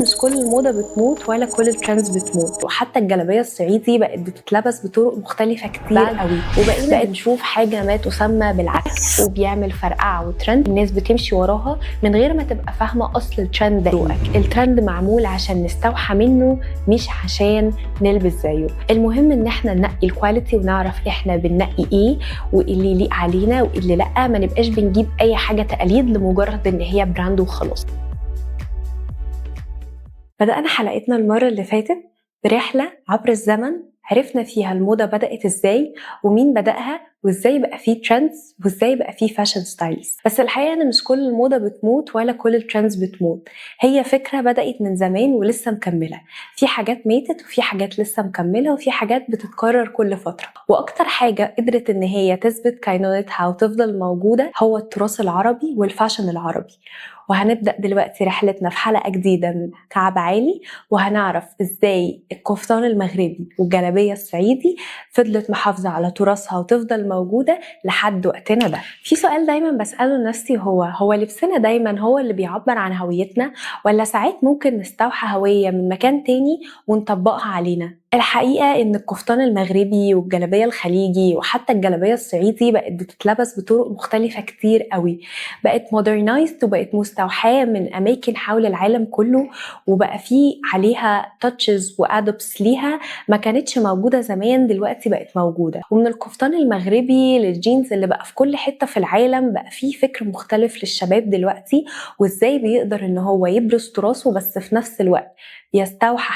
مش كل الموضة بتموت ولا كل الترندز بتموت، وحتى الجلابية الصعيدي بقت بتتلبس بطرق مختلفة كتير قوي، وبقينا بنشوف حاجة ما تسمى بالعكس وبيعمل فرقعة وترند الناس بتمشي وراها من غير ما تبقى فاهمة أصل الترند ده. الترند معمول عشان نستوحى منه مش عشان نلبس زيه. المهم ان احنا ننقي الكواليتي ونعرف احنا بننقي ايه واللي يليق علينا واللي لا، ما نبقاش بنجيب اي حاجة تقليد لمجرد ان هي براند وخلاص. بدأنا حلقتنا المرة اللي فاتت برحلة عبر الزمن عرفنا فيها الموضة بدأت ازاي ومين بدأها وازاي بقى فيه ترندز وازاي بقى فيه فاشن ستايلز. بس الحقيقة ان مش كل الموضة بتموت ولا كل الترندز بتموت، هي فكرة بدأت من زمان ولسه مكملة. في حاجات ماتت وفي حاجات لسه مكملة وفي حاجات بتتكرر كل فترة. واكتر حاجة قدرت ان هي تثبت كينونتها وتفضل موجودة هو التراث العربي والفاشن العربي. وهنبدأ دلوقتي رحلتنا في حلقة جديدة من كعب عالي، وهنعرف ازاي القفطان المغربي والجلابية الصعيدي فضلت محافظة على تراثها وتفضل موجودة لحد وقتنا ده. في سؤال دايما بسأله لنفسي، هو لبسنا دايما هو اللي بيعبر عن هويتنا، ولا ساعات ممكن نستوحى هوية من مكان تاني ونطبقها علينا؟ الحقيقة ان القفطان المغربي والجلابية الخليجي وحتى الجلابية الصعيدي بقت بتتلبس بطرق مختلفة كتير قوي، بقت مودرنايزد وبقت مستوحاة من أماكن حول العالم كله، وبقى فيه عليها تاتشز وأدبس ليها ما كانتش موجودة زمان دلوقتي بقت موجودة. ومن القفطان المغربي للجينز اللي بقى في كل حتة في العالم بقى فيه فكر مختلف للشباب دلوقتي، وإزاي بيقدر إن هو يبرز تراثه بس في نفس الوقت يستوحى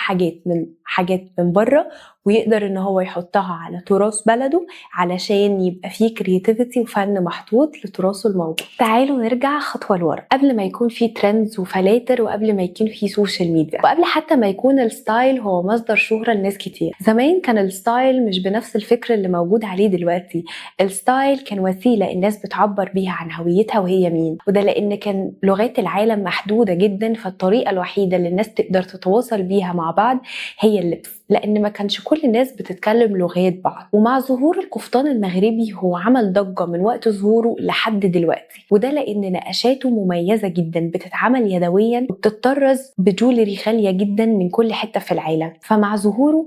حاجات من بره ويقدر ان هو يحطها على تراث بلده علشان يبقى فيه كرياتيفيتي وفن محطوط لتراثه الموجود. تعالوا نرجع خطوة لورا، قبل ما يكون فيه ترندز وفلاتر، وقبل ما يكون فيه سوشيال ميديا، وقبل حتى ما يكون الستايل هو مصدر شهرة لناس كتير. زمان كان الستايل مش بنفس الفكر اللي موجود عليه دلوقتي. الستايل كان وسيلة الناس بتعبر بيها عن هويتها وهي مين، وده لان كان لغات العالم محدودة جدا، فالطريقة الوحيدة اللي الناس تقدر تتواصل بيها مع بعض هي اللبس، لان ما كانش كل الناس بتتكلم لغات بعض. ومع ظهور القفطان المغربي هو عمل ضجة من وقت ظهوره لحد دلوقتي، وده لان نقشاته مميزة جدا بتتعمل يدويا وبتطرز بجولري غالية جدا من كل حتة في العالم. فمع ظهوره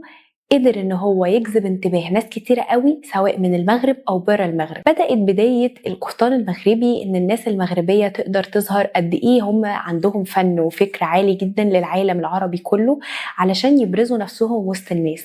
قدر ان هو يجذب انتباه ناس كتيرة قوي سواء من المغرب او بره المغرب. بدأت بداية القفطان المغربي ان الناس المغربية تقدر تظهر قد ايه هم عندهم فن وفكر عالي جدا للعالم العربي كله علشان يبرزوا نفسهم وسط الناس.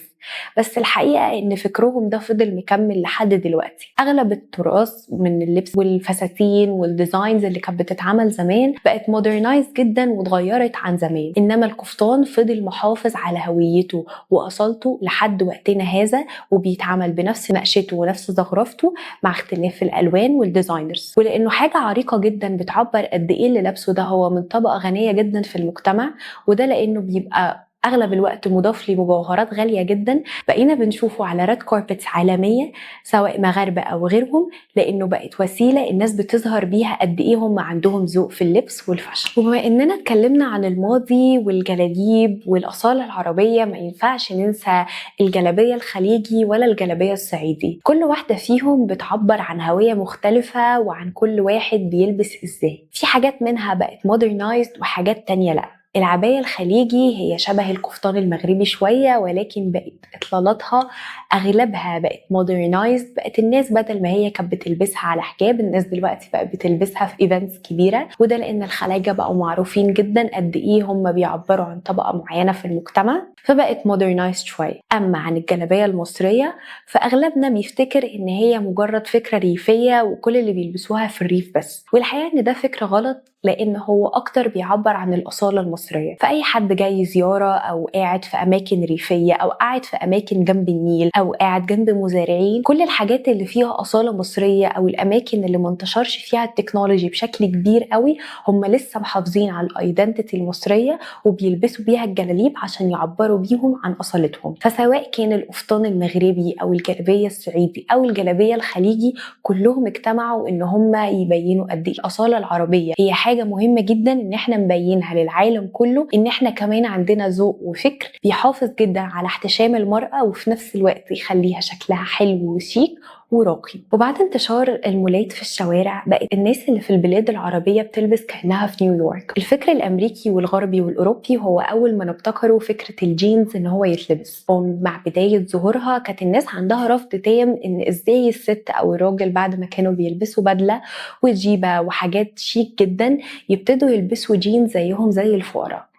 بس الحقيقة ان فكرهم ده فضل مكمل لحد دلوقتي. اغلب التراث من اللبس والفساتين والديزاينز اللي كانت بتتعمل زمان بقت مودرنايز جدا واتغيرت عن زمان، انما القفطان فضل محافظ على هويته واصالته لحد وقتنا هذا، وبيتعمل بنفس نقشته ونفس زخرفته مع اختلاف الالوان والديزاينرز. ولانه حاجة عريقة جدا بتعبر قد ايه اللي لابسه ده هو من طبقة غنية جدا في المجتمع، وده لانه بيبقى اغلب الوقت مضاف لمجوهرات غاليه جدا، بقينا بنشوفه على ريد كاربتس عالميه سواء مغاربه او غيرهم، لانه بقت وسيله الناس بتظهر بيها قد ايه هم عندهم ذوق في اللبس والفاشن. وبما اننا اتكلمنا عن الماضي والجلاليب والاصاله العربيه، ما ينفعش ننسى الجلابيه الخليجي ولا الجلابيه الصعيدي. كل واحده فيهم بتعبر عن هويه مختلفه وعن كل واحد بيلبس ازاي. في حاجات منها بقت مودرنايزد وحاجات تانية لا. العباية الخليجي هي شبه القفطان المغربي شوية، ولكن بقت إطلالاتها أغلبها بقت مودرنايزد، بقت الناس بدل ما هي كانت بتلبسها على حجاب الناس دلوقتي بقت بتلبسها في إيفنتس كبيرة، وده لأن الخلايجة بقوا معروفين جدا قد إيه هم بيعبروا عن طبقة معينة في المجتمع، فبقت مودرنايزد شوية. أما عن الجلابية المصرية فأغلبنا بيفتكر إن هي مجرد فكرة ريفية وكل اللي بيلبسوها في الريف بس، والحقيقة إن ده فكرة غلط، لأن هو أكتر بيعبر عن الأصالة المصرية. فأي حد جاي زيارة أو قاعد في أماكن ريفية أو قاعد في أماكن جنب النيل أو قاعد جنب مزارعين، كل الحاجات اللي فيها أصالة مصرية أو الأماكن اللي منتشرش فيها التكنولوجي بشكل كبير قوي، هم لسه محافظين على الأيدنتيتي المصرية وبيلبسوا بيها الجلاليب عشان يعبروا بيهم عن أصالتهم. فسواء كان القفطان المغربي أو الجلابية الصعيدي أو الجلابية الخليجي، كلهم اجتمعوا إن هم يبينوا قد إيه الأصالة العربية هي حاجة مهمة جدا إن احنا نبينها للعالم كله، إن احنا كمان عندنا ذوق وفكر بيحافظ جدا على احتشام المرأة وفي نفس الوقت يخليها شكلها حلو وشيك وراقي. وبعد انتشار المولات في الشوارع بقت الناس اللي في البلاد العربية بتلبس كأنها في نيويورك. الفكر الأمريكي والغربي والأوروبي هو أول ما ابتكروا فكرة الجينز إن هو يتلبس، ومع بداية ظهورها كانت الناس عندها رفض تام إن إزاي الست أو الراجل بعد ما كانوا بيلبسوا بدلة وجيبة وحاجات شيك جدا يبتدوا يلبسوا جينز زيهم زي الفقراء.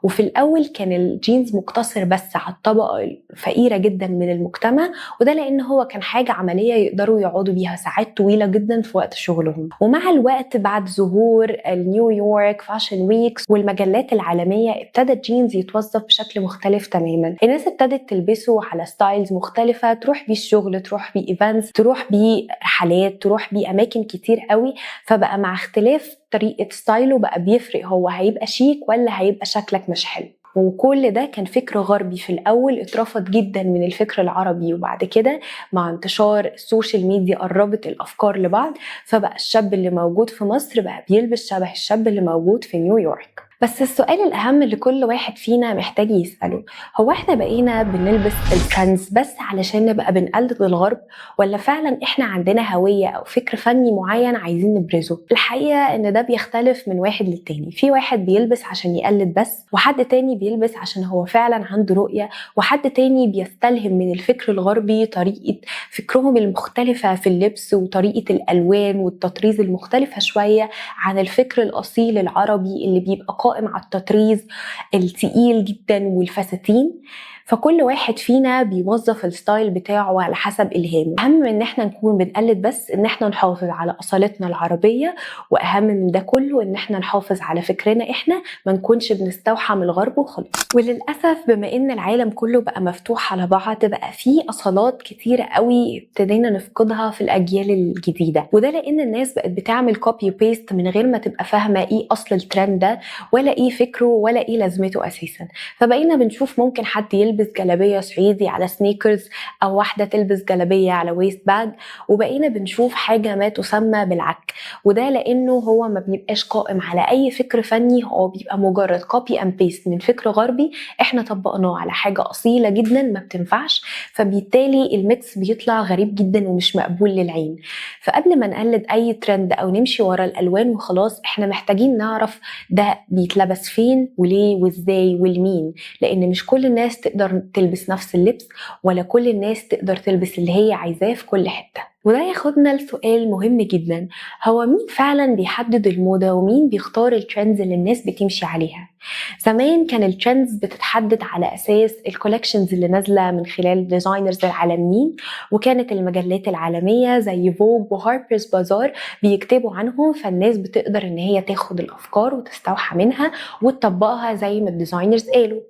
وفي الأول كان الجينز مقتصر بس على الطبقة الفقيرة جدا من المجتمع، وده لأن هو كان حاجة عملية يقدروا يقعدوا بيها ساعات طويلة جدا في وقت شغلهم. ومع الوقت بعد ظهور النيويورك فاشن ويكس والمجلات العالمية ابتدى الجينز يتوظف بشكل مختلف تماما. الناس ابتدت تلبسه على ستايلز مختلفة، تروح بيه الشغل، تروح بيه ايفنتس، تروح بيه رحلات، تروح بيه أماكن كتير قوي. فبقى مع اختلاف طريقة ستايله بقى بيفرق هو هيبقى شيك ولا هيبقى شكلك مش حلو. وكل ده كان فكر غربي في الأول اترفض جدا من الفكر العربي، وبعد كده مع انتشار السوشيال ميديا قربت الأفكار لبعض، فبقى الشاب اللي موجود في مصر بقى بيلبس شبه الشاب اللي موجود في نيويورك. بس السؤال الأهم اللي كل واحد فينا محتاج يسأله، هو احنا بقينا بنلبس الترندز بس علشان نبقى بنقلد الغرب، ولا فعلا احنا عندنا هوية أو فكر فني معين عايزين نبرزه؟ الحقيقة ان ده بيختلف من واحد للتاني. في واحد بيلبس عشان يقلد بس، وحد تاني بيلبس عشان هو فعلا عنده رؤية، وحد تاني بيستلهم من الفكر الغربي طريقة فكرهم المختلفة في اللبس وطريقة الألوان والتطريز المختلفة شوية عن الفكر الأصيل العربي اللي بيبقى قائم على التطريز التقيل جدا والفساتين. فكل واحد فينا بيوظف الستايل بتاعه على حسب إلهامه. أهم من إن احنا نكون بنقلد بس، إن احنا نحافظ على أصالتنا العربية، وأهم من ده كله إن احنا نحافظ على فكرنا احنا، ما نكونش بنستوحى من الغرب وخلاص. وللأسف بما إن العالم كله بقى مفتوح على بعض، بقى فيه أصالات كتيرة قوي ابتدينا نفقدها في الأجيال الجديدة، وده لأن الناس بقت بتعمل كوبي بيست من غير ما تبقى فاهمة إيه أصل الترند ده، ولا إيه فكره، ولا إيه لازمته أساسا. فبقينا بنشوف ممكن حد يلبس جلابية صعيدي على سنيكرز، أو واحدة تلبس جلابية على ويست باج، وبقينا بنشوف حاجة ما تسمى بالعك. وده لأنه هو ما بيبقاش قائم على أي فكر فني، هو بيبقى مجرد كوبي أند بيست من فكر غربي احنا طبقناه على حاجة أصيلة جدا ما بتنفعش، فبالتالي الميكس بيطلع غريب جدا ومش مقبول للعين. فقبل ما نقلد أي ترند أو نمشي ورا الألوان وخلاص، احنا محتاجين نعرف ده بيتلبس فين وليه وازاي والمين، لأن مش كل الناس تقدر تلبس نفس اللبس، ولا كل الناس تقدر تلبس اللي هي عايزاه في كل حتة. وده ياخدنا لسؤال مهم جدا، هو مين فعلا بيحدد الموضة ومين بيختار الترندز اللي الناس بتمشي عليها؟ زمان كان الترندز بتتحدد على أساس الكولكشنز اللي نازلة من خلال ديزاينرز العالميين، وكانت المجلات العالمية زي فوغ وهاربرز بازار بيكتبوا عنهم، فالناس بتقدر ان هي تاخد الأفكار وتستوحى منها وتطبقها زي ما الديزاينرز قالوا.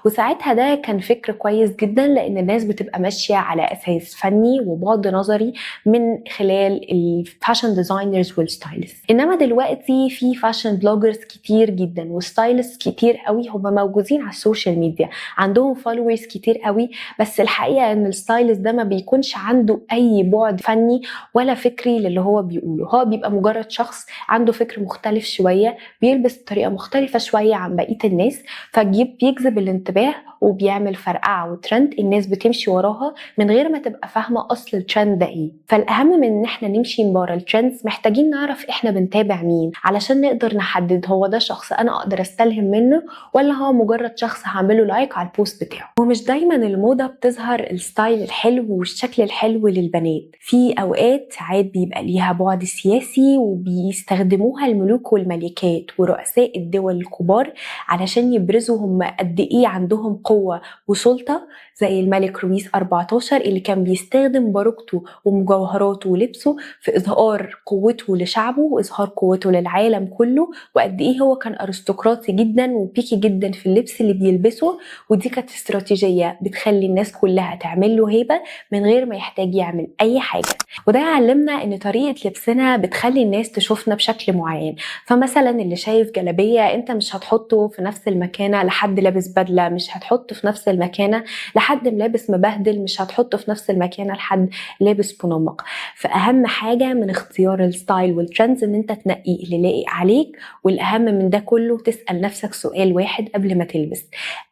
وساعتها ده كان فكر كويس جدا، لأن الناس بتبقى ماشية على أساس فني وبعد نظري من خلال الفاشن ديزاينرز والستايلست. انما دلوقتي في فاشن بلوجرز كتير جدا وستايلست كتير قوي هم موجودين على السوشيال ميديا، عندهم فولورز كتير قوي، بس الحقيقه ان الستايلست ده ما بيكونش عنده اي بعد فني ولا فكري للي هو بيقوله. هو بيبقى مجرد شخص عنده فكر مختلف شويه، بيلبس بطريقه مختلفه شويه عن بقيه الناس، بيجذب الانتباه وبيعمل فرقعه وترند الناس بتمشي وراها من غير ما تبقى فاهمه اصل الترند ده ايه. فالاهم من ان احنا نمشي ورا الترندز، محتاجين نعرف احنا بنتابع مين علشان نقدر نحدد هو ده شخص انا اقدر استلهم منه، ولا هو مجرد شخص هعمله لايك على البوست بتاعه. ومش دايما الموضه بتظهر الستايل الحلو والشكل الحلو للبنات، في اوقات ساعات بيبقى ليها بعد سياسي وبيستخدموها الملوك والملكات ورؤساء الدول الكبار علشان يبرزوا هم قد ايه عندهم قوه وسلطه، زي الملك رويس 14 اللي كان بيستخدم باروكته ومجوهراته ولبسه في إظهار قوته لشعبه وإظهار قوته للعالم كله، وقد إيه هو كان أرستقراطي جدا وبيكي جدا في اللبس اللي بيلبسه. ودي كانت استراتيجية بتخلي الناس كلها تعمل له هيبة من غير ما يحتاج يعمل أي حاجة. وده يعلمنا إن طريقة لبسنا بتخلي الناس تشوفنا بشكل معين. فمثلا اللي شايف جلابية أنت مش هتحطه في نفس المكانة لحد لابس بدلة، مش هتحطه في نفس المكانة لحد لابس مبهدل، مش هتحطه في نفس المكانة لحد لابس بنمق. فأهم حاجة من اختيار الستايل والترندز ان انت تنقي اللي لايق عليك، والأهم من ده كله تسأل نفسك نفسك سؤال واحد قبل ما تلبس: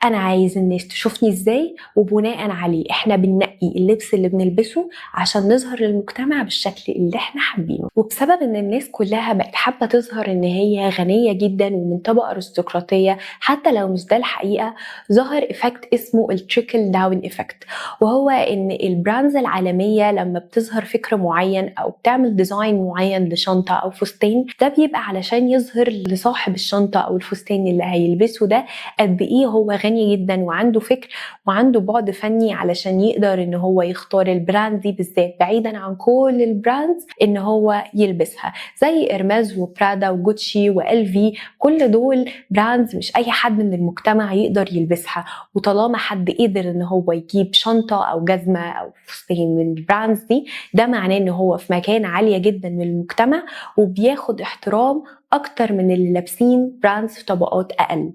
انا عايز الناس تشوفني ازاي؟ وبناء عليه احنا بننقي اللبس اللي بنلبسه عشان نظهر للمجتمع بالشكل اللي احنا حابينه. وبسبب ان الناس كلها بقت حابه تظهر ان هي غنيه جدا ومن طبقه ارستقراطيه حتى لو مش ده الحقيقه، ظهر إفكت اسمه التريكل داون إفكت، وهو ان البراندز العالميه لما بتظهر فكر معين او بتعمل ديزاين معين لشنطه او فستان، ده بيبقى علشان يظهر لصاحب الشنطه او الفستان اللي هيلبسه ده قد ايه هو غني جدا وعنده فكر وعنده بعد فني علشان يقدر ان هو يختار البراند دي بالذات بعيدا عن كل البراندز ان هو يلبسها، زي إرماز وبرادا وجوتشي وLV. كل دول براندز مش اي حد من المجتمع يقدر يلبسها، وطالما حد قدر ان هو يجيب شنطة او جزمة او فستان من البراندز دي، ده معناه ان هو في مكان عالية جدا من المجتمع وبياخد احترام اكتر من اللي لابسين براندز في طبقات اقل.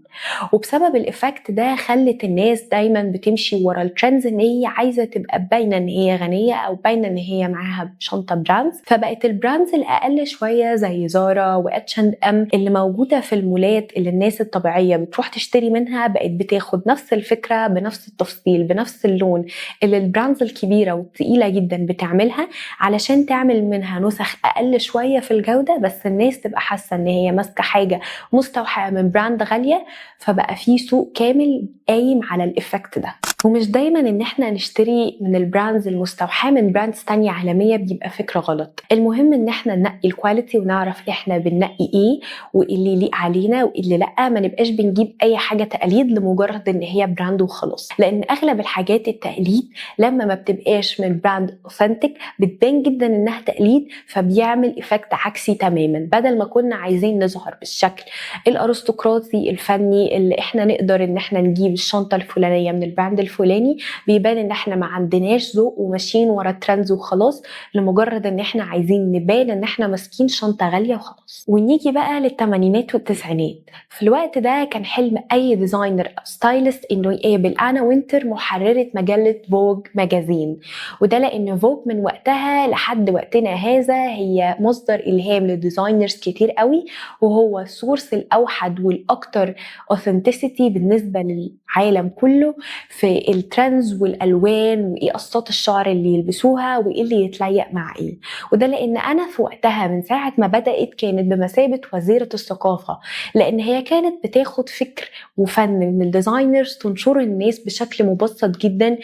وبسبب الإفكت ده خلت الناس دايما بتمشي ورا الترندز ان هي عايزة تبقى باينة ان هي غنية او باينة ان هي معاها شنطة براندز. فبقت البراندز الاقل شوية زي زارا وH&M اللي موجودة في المولات اللي الناس الطبيعية بتروح تشتري منها، بقت بتاخد نفس الفكرة بنفس التفصيل بنفس اللون اللي البراندز الكبيرة والتقيلة جدا بتعملها، علشان تعمل منها نسخ اقل شوية في الجودة، بس الناس تبقى حاسة ان هي ماسكة حاجة مستوحاة من براند غالية. فبقى في سوق كامل قايم على الإفكت ده. ومش دايما ان احنا نشتري من البراندز المستوحاة من براندز تانية عالمية بيبقى فكرة غلط. المهم ان احنا ننقي الكواليتي ونعرف احنا بننقي ايه وايه اللي يليق علينا وايه اللي لا. ما نبقاش بنجيب اي حاجة تقليد لمجرد ان هي براند وخلاص، لان اغلب الحاجات التقليد لما ما بتبقاش من براند اوثنتيك بتبان جدا انها تقليد، فبيعمل إفكت عكسي تماما. بدل ما كنا عايزين نظهر بالشكل الارستقراطي الفني اللي احنا نقدر ان احنا نجيب الشنطة الفلانية من البراند الفلاني، بيبان ان احنا ما عندناش ذوق وماشيين ورا الترندز وخلاص، لمجرد ان احنا عايزين نبان ان احنا ماسكين شنطة غالية وخلاص. ونيجي بقى للثمانينات والتسعينات. في الوقت ده كان حلم اي ديزاينر او ستايلست انه يقابل انا وينتر محررة مجلة فوج ماجازين، وده لان فوج من وقتها لحد وقتنا هذا هي مصدر الهام لديزاينرز كتير قوي، وهو السورس الاوحد والاكتر اوثنتسيتي بالنسبة للعالم كله في الترندز والالوان وايه قصات الشعر اللي يلبسوها وايه اللي يتليق مع ايه. وده لان انا في وقتها من ساعه ما بدات كانت بمثابه وزيره الثقافه، لان هي كانت بتاخد فكر وفن من الديزاينرز تنشره الناس بشكل مبسط جدا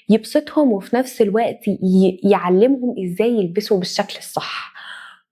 يبسطهم وفي نفس الوقت يعلمهم ازاي يلبسوا بالشكل الصح.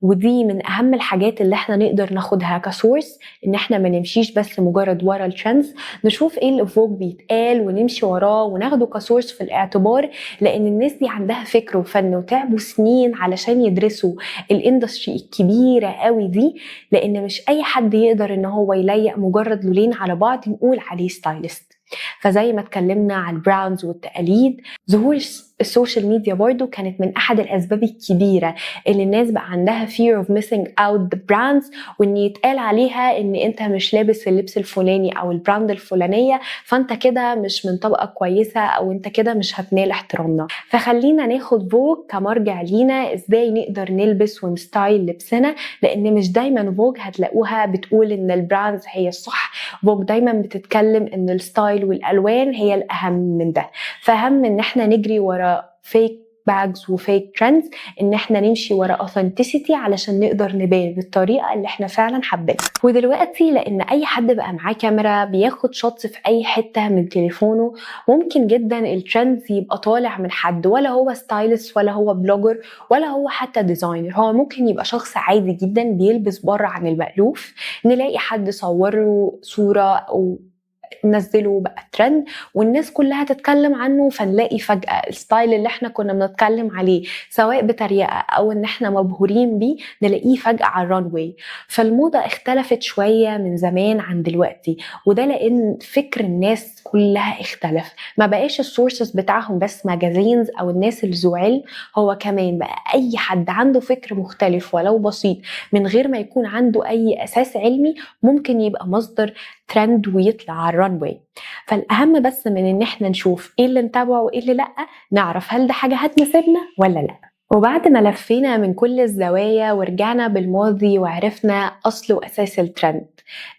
ودي من اهم الحاجات اللي احنا نقدر ناخدها كسورس، ان احنا ما نمشيش بس مجرد ورا الترندز، نشوف ايه اللي فوق بيتقال ونمشي وراه وناخده كسورس في الاعتبار، لان الناس دي عندها فكر وفن وتعبوا سنين علشان يدرسوا الاندستري الكبيرة قوي دي، لان مش اي حد يقدر ان هو يليق مجرد لولين على بعض نقول عليه ستايلست. فزي ما اتكلمنا على البراندز والتقاليد، ظهور السوشيال ميديا برضو كانت من احد الاسباب الكبيره اللي الناس بقى عندها fear of missing out the brands، وان يتقال عليها ان انت مش لابس اللبس الفلاني او البراند الفلانيه فانت كده مش من طبقه كويسه او انت كده مش هتنال احترامنا. فخلينا ناخد فوج كمرجع لينا ازاي نقدر نلبس ونستايل لبسنا، لان مش دايما فوج هتلاقوها بتقول ان البراندز هي الصح. فوج دايما بتتكلم ان الستايل والالوان هي الاهم من ده. فاهم ان احنا نجري ورا فيك باجز وفيك ترندز، ان احنا نمشي ورا اوثنتسيتي علشان نقدر نبان بالطريقه اللي احنا فعلا حابينها. ودلوقتي لان اي حد بقى معاه كاميرا بياخد شوتس في اي حته من تليفونه، ممكن جدا الترندز يبقى طالع من حد ولا هو ستايلست ولا هو بلوجر ولا هو حتى ديزاينر، هو ممكن يبقى شخص عادي جدا بيلبس بره عن المألوف، نلاقي حد صوره صوره او نزله بقى ترند والناس كلها تتكلم عنه، فنلاقي فجأة الستايل اللي احنا كنا بنتكلم عليه سواء بطريقة او ان احنا مبهورين بيه نلاقيه فجأة على الرانواي. فالموضة اختلفت شوية من زمان عن دلوقتي، وده لان فكر الناس كلها اختلف. ما بقاش السورسز بتاعهم بس ماجازينز او الناس اللي ذو علم، هو كمان بقى اي حد عنده فكر مختلف ولو بسيط من غير ما يكون عنده اي اساس علمي ممكن يبقى مصدر ترند ويطلع على الرانواي. فالاهم بس من ان احنا نشوف ايه اللي نتابعه وايه اللي لا، نعرف هل ده حاجه هتناسبنا ولا لا. وبعد ما لفينا من كل الزوايا ورجعنا بالماضي وعرفنا أصل وأساس الترند،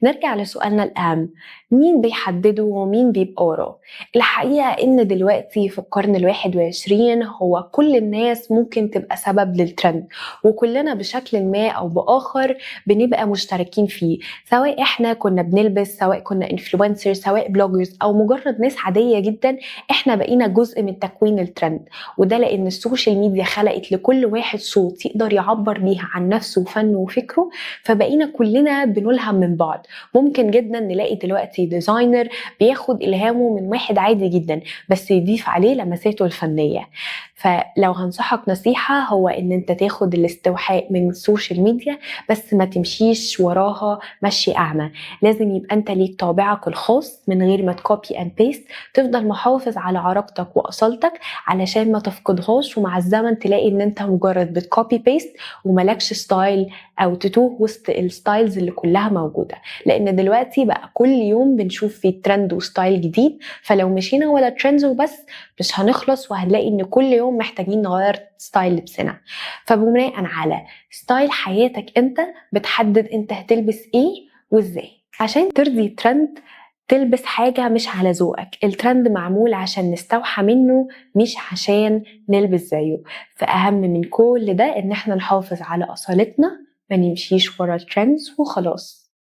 نرجع لسؤالنا الأهم: مين بيحدده ومين بيبقى وراه؟ الحقيقة إن دلوقتي في القرن 21 هو كل الناس ممكن تبقى سبب للترند، وكلنا بشكل ما أو بآخر بنبقى مشتركين فيه، سواء إحنا كنا بنلبس، سواء كنا انفلونسر، سواء بلوجرز، أو مجرد ناس عادية جدا. إحنا بقينا جزء من تكوين الترند، وده لأن السوشيال ميديا خلقت لكل واحد صوت يقدر يعبر بيها عن نفسه وفنه وفكره، فبقينا كلنا بنلهم من بعض. ممكن جدا نلاقي دلوقتي ديزاينر بياخد إلهامه من واحد عادي جدا بس يضيف عليه لمساته الفنية. فلو هنصحك نصيحة هو إن أنت تاخد الاستوحاء من السوشيال ميديا بس ما تمشيش وراها مشي أعمى. لازم يبقى أنت ليك طابعك الخاص من غير ما تكوبي اند بيست، تفضل محافظ على عراقتك وأصالتك علشان ما تفقدهاش، ومع الزمن تلاقي ان انت مجرد بتكوبي بيست وملكش ستايل او تتوه وسط الستايلز اللي كلها موجودة. لان دلوقتي بقى كل يوم بنشوف في ترند وستايل جديد، فلو مشينا ولا ترندز وبس مش هنخلص، وهنلاقي ان كل يوم محتاجين نغير ستايل لبسنا. فبناء على ستايل حياتك انت بتحدد انت هتلبس ايه وازاي. عشان ترضي ترند تلبس حاجة مش على ذوقك، الترند معمول عشان نستوحى منه مش عشان نلبس زيه. فأهم من كل ده إن احنا نحافظ على أصالتنا، ما نمشيش ورا الترندز وخلاص.